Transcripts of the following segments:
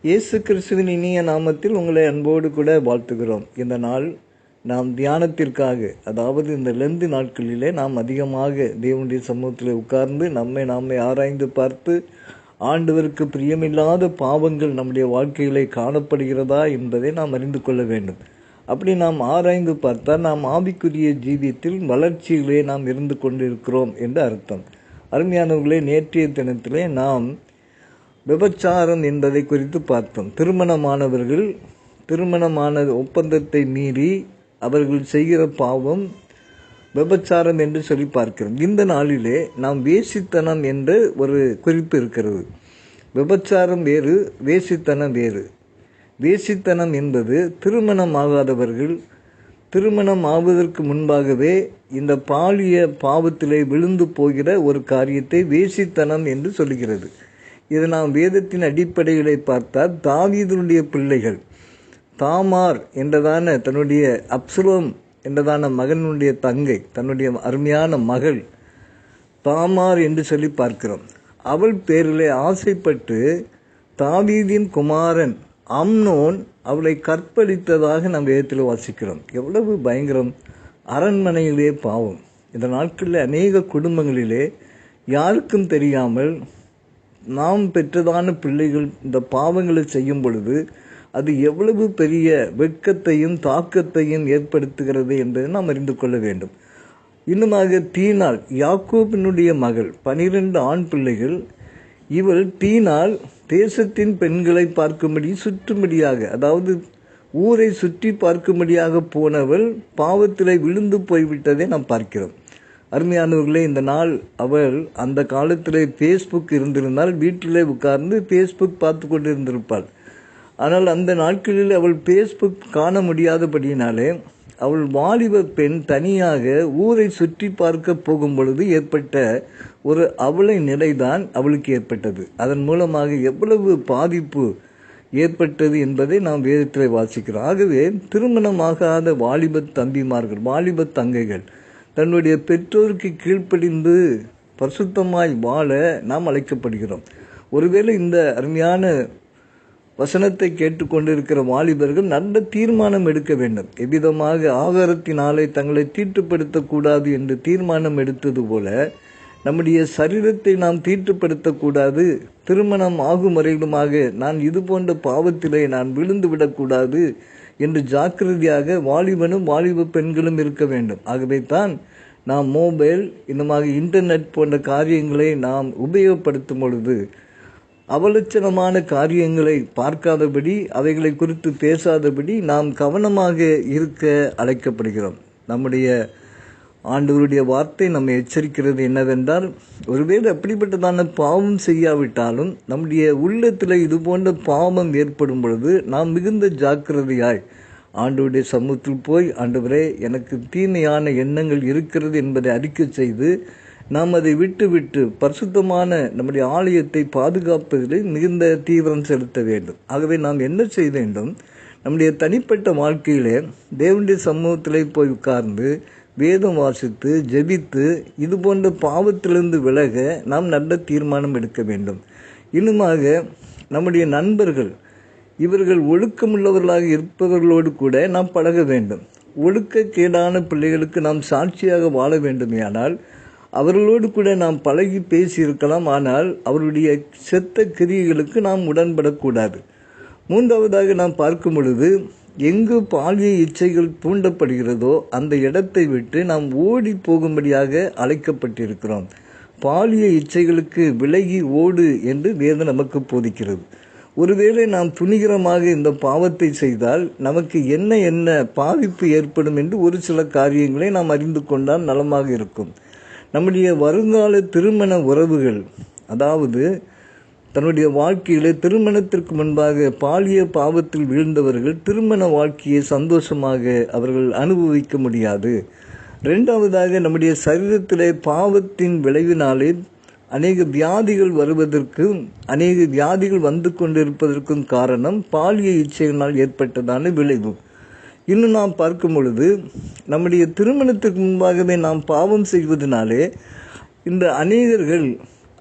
இயேசு கிறிஸ்துவின் இனிய நாமத்தில் உங்களை அன்போடு கூட வாழ்த்துகிறோம். இந்த நாள் நாம் தியானத்திற்காக, அதாவது இந்த லெந்து நாட்களிலே நாம் அதிகமாக தேவனுடைய சமூகத்தில் உட்கார்ந்து நம்மை ஆராய்ந்து பார்த்து ஆண்டவருக்கு பிரியமில்லாத பாவங்கள் நம்முடைய வாழ்க்கையிலே காணப்படுகிறதா என்பதை நாம் அறிந்து கொள்ள வேண்டும். அப்படி நாம் ஆராய்ந்து பார்த்தால் நாம் ஆவிக்குரிய ஜீவியத்தில் வளர்ச்சியிலே நாம் இருந்து கொண்டிருக்கிறோம் என்று அர்த்தம். அருமையானவர்களே, நேற்றைய தினத்திலே நாம் விபச்சாரம் என்பதை குறித்து பார்த்தோம். திருமணமானவர்கள் திருமணமான ஒப்பந்தத்தை மீறி அவர்கள் செய்கிற பாவம் விபச்சாரம் என்று சொல்லி பார்க்கிறோம். இந்த நாளிலே நாம் வேசித்தனம் என்ற ஒரு குறிப்பு இருக்கிறது. விபச்சாரம் வேறு, வேசித்தனம் வேறு. வேசித்தனம் என்பது திருமணமாகாதவர்கள் திருமணம் ஆவதற்கு முன்பாகவே இந்த பாலிய பாவத்திலே விழுந்து போகிற ஒரு காரியத்தை வேசித்தனம் என்று சொல்கிறது. இது நாம் வேதத்தின் அடிப்படைகளை பார்த்தால் தாவீதுடைய பிள்ளைகள் தாமார் என்றதான தன்னுடைய அப்சலோம் என்றதான மகனுடைய தங்கை, தன்னுடைய அருமையான மகள் தாமார் என்று சொல்லி பார்க்கிறோம். அவள் பேரிலே ஆசைப்பட்டு தாவீதின் குமாரன் அம்னோன் அவளை கற்பழித்ததாக நாம் வேதத்தில் வாசிக்கிறோம். எவ்வளவு பயங்கரம்! அரண்மனையிலே பாவம். இந்த நாட்களில் அநேக குடும்பங்களிலே யாருக்கும் தெரியாமல் நாம் பெற்றதான பிள்ளைகள் இந்த பாவங்களை செய்யும் பொழுது அது எவ்வளவு பெரிய வெட்கத்தையும் தாக்கத்தையும் ஏற்படுத்துகிறது என்பதை நாம் அறிந்து கொள்ள வேண்டும். இன்னுமாக தீனாள், யாக்கோபினுடைய மகள், 12 ஆண் பிள்ளைகள். இவள் தீனாள் தேசத்தின் பெண்களை பார்க்கும்படி சுற்றும்படியாக, அதாவது ஊரை சுற்றி பார்க்கும்படியாக போனவள் பாவத்திலே விழுந்து போய்விட்டதை நாம் பார்க்கிறோம். அருமையானவர்களே, இந்த நாள் அவள் அந்த காலத்தில் ஃபேஸ்புக் இருந்திருந்தால் வீட்டிலே உட்கார்ந்து ஃபேஸ்புக் பார்த்து கொண்டு இருந்திருப்பாள். ஆனால் அந்த நாட்களில் அவள் ஃபேஸ்புக் காண முடியாதபடியினாலே அவள் வாலிப பெண் தனியாக ஊரை சுற்றி பார்க்க போகும் பொழுது ஏற்பட்ட ஒரு அவலை நிலைதான் அவளுக்கு ஏற்பட்டது. அதன் மூலமாக எவ்வளவு பாதிப்பு ஏற்பட்டது என்பதை நாம் வேதத்தில் வாசிக்கிறோம். ஆகவே திருமணமாகாத வாலிப தம்பிமார்கள், வாலிப தங்கைகள் தன்னுடைய பெற்றோருக்கு கீழ்ப்படிந்து பரிசுத்தமாய் வாழ நாம் அழைக்கப்படுகிறோம். ஒருவேளை இந்த அருமையான வசனத்தை கேட்டுக்கொண்டிருக்கிற வாலிபர்கள் நல்ல தீர்மானம் எடுக்க வேண்டும். எவ்விதமாக ஆகாரத்தினாலே தங்களை தீட்டுப்படுத்தக்கூடாது என்று தீர்மானம் எடுத்தது போல நம்முடைய சரீரத்தை நாம் தீட்டுப்படுத்தக்கூடாது. திருமணம் ஆகும் வரையிலுமாக நான் இது போன்ற பாவத்திலே நான் விழுந்து விடக்கூடாது என்று ஜாக்கிரதையாக வாலிபனும் வாலிப பெண்களும் இருக்க வேண்டும். ஆகவே தான் நாம் மொபைல், இன்னமாக இன்டர்நெட் போன்ற காரியங்களை நாம் உபயோகப்படுத்தும் பொழுது அவலட்சணமான காரியங்களை பார்க்காதபடி, அவைகளை குறித்து பேசாதபடி நாம் கவனமாக இருக்க அழைக்கப்படுகிறோம். நம்முடைய ஆண்டவருடைய வார்த்தை நம்மை எச்சரிக்கிறது என்னவென்றால், ஒருவேளை அப்படிப்பட்டதான பாவம் செய்யாவிட்டாலும் நம்முடைய உள்ளத்தில் இது போன்ற பாவம் ஏற்படும் பொழுது நாம் மிகுந்த ஜாக்கிரதையாய் ஆண்டவருடைய சமூகத்தில் போய், ஆண்டவரே எனக்கு தீமையான எண்ணங்கள் இருக்கிறது என்பதை அறிக்கை செய்து நாம் அதை விட்டு பரிசுத்தமான நம்முடைய ஆலயத்தை பாதுகாப்பதில் மிகுந்த தீவிரம் செலுத்த வேண்டும். ஆகவே நாம் என்ன செய்ய வேண்டும்? நம்முடைய தனிப்பட்ட வாழ்க்கையிலே தேவனுடைய சமூகத்திலே போய் உட்கார்ந்து வேதம் வாசித்து ஜெபித்து இது போன்ற பாவத்திலிருந்து விலக நாம் நல்ல தீர்மானம் எடுக்க வேண்டும். இன்னுமாக நம்முடைய நண்பர்கள், இவர்கள் ஒழுக்கமுள்ளவர்களாக இருப்பவர்களோடு கூட நாம் பழக வேண்டும். ஒழுக்கக்கேடான பிள்ளைகளுக்கு நாம் சாட்சியாக வாழ வேண்டுமேயானால் அவர்களோடு கூட நாம் பழகி பேசியிருக்கலாம். ஆனால் அவருடைய செத்த கிரியைகளுக்கு நாம் உடன்படக்கூடாது. மூன்றாவதாக நாம் பார்க்கும் பொழுது, எங்கு பாலிய இச்சைகள் தூண்டப்படுகிறதோ அந்த இடத்தை விட்டு நாம் ஓடி போகும்படியாக அழைக்கப்பட்டிருக்கிறோம். பாலிய இச்சைகளுக்கு விலகி ஓடு என்று வேதம் நமக்கு போதிக்கிறது. ஒருவேளை நாம் துணிகரமாக இந்த பாவத்தை செய்தால் நமக்கு என்ன பாதிப்பு ஏற்படும் என்று ஒரு சில காரியங்களை நாம் அறிந்து கொண்டால் நலமாக இருக்கும். நம்முடைய வருங்கால திருமண உறவுகள், அதாவது தன்னுடைய வாழ்க்கையிலே திருமணத்திற்கு முன்பாக பாலிய பாவத்தில் வீழ்ந்தவர்கள் திருமண வாழ்க்கையை சந்தோஷமாக அவர்கள் அனுபவிக்க முடியாது. இரண்டாவதாக, நம்முடைய சரீரத்திலே பாவத்தின் விளைவினாலே அநேக வியாதிகள் வருவதற்கும் அநேக வியாதிகள் வந்து கொண்டிருப்பதற்கும் காரணம் பாலிய இச்சையினால் ஏற்பட்டதான விளைவு. இன்னும் நாம் பார்க்கும் பொழுது நம்முடைய திருமணத்துக்கு முன்பாகவே நாம் பாவம் செய்வதனாலே இந்த அநேகர்கள்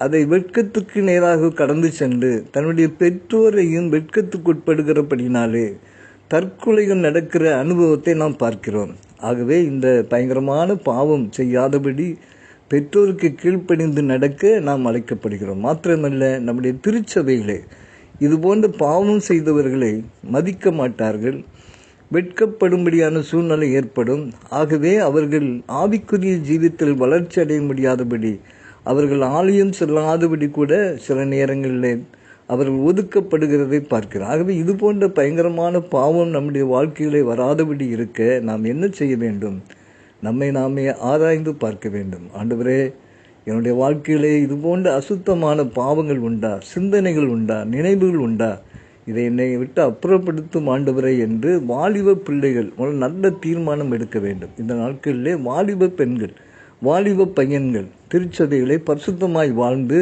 அதை வெட்கத்துக்கு நேராக கடந்து சென்று தன்னுடைய பெற்றோரையும் வெட்கத்துக்குட்படுகிறபடினாலே தற்கொலைகள் நடக்கிற அனுபவத்தை நாம் பார்க்கிறோம். ஆகவே இந்த பயங்கரமான பாவம் செய்யாதபடி பெற்றோருக்கு கீழ்ப்படிந்து நடக்க நாம் அழைக்கப்படுகிறோம். மாத்திரமல்ல, நம்முடைய திருச்சபைகளே இதுபோன்ற பாவம் செய்தவர்களை மதிக்க மாட்டார்கள், வெட்கப்படும்படியான சூழ்நிலை ஏற்படும். ஆகவே அவர்கள் ஆவிக்குரிய ஜீவித்தில் வளர்ச்சி அடைய முடியாதபடி, அவர்கள் ஆலயம் செல்லாதபடி கூட சில நேரங்களில் அவர்கள் ஒதுக்கப்படுகிறதை பார்க்கிறோம். ஆகவே இது போன்ற பயங்கரமான பாவம் நம்முடைய வாழ்க்கையிலே வராதபடி இருக்க நாம் என்ன செய்ய வேண்டும்? நம்மை நாமே ஆராய்ந்து பார்க்க வேண்டும். ஆண்டவரே, என்னுடைய வாழ்க்கையிலே இது போன்ற அசுத்தமான பாவங்கள் உண்டா, சிந்தனைகள் உண்டா, நினைவுகள் உண்டா? இதை என்னை விட்டு அப்புறப்படுத்தும் ஆண்டவரே என்று வாலிப பிள்ளைகள் நல்ல தீர்மானம் எடுக்க வேண்டும். இந்த நாட்களிலே வாலிப பெண்கள், வாலிப பையன்கள் திருச்சபைகளை பரிசுத்தமாய் வாழ்ந்து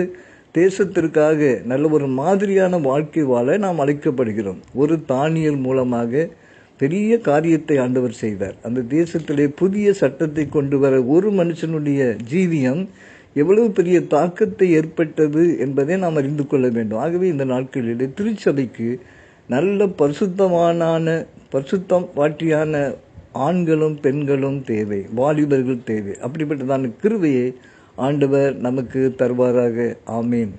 தேசத்திற்காக நல்ல ஒரு மாதிரியான வாழ்க்கை வாழ நாம் அழைக்கப்படுகிறோம். ஒரு தானியல் மூலமாக பெரிய காரியத்தை ஆண்டவர் செய்தார். அந்த தேசத்திலே புதிய சட்டத்தை கொண்டு வர ஒரு மனுஷனுடைய ஜீவியம் எவ்வளவு பெரிய தாக்கத்தை ஏற்பட்டது என்பதை நாம் அறிந்து கொள்ள வேண்டும். ஆகவே இந்த நாட்களிலே திருச்சபைக்கு நல்ல பரிசுத்தம் வாட்டியான ஆண்களும் பெண்களும் தேவை, வாலிபர்கள் தேவை. அப்படிப்பட்டதான கிருபையை ஆண்டவர் நமக்கு தருவாராக. ஆமீன்.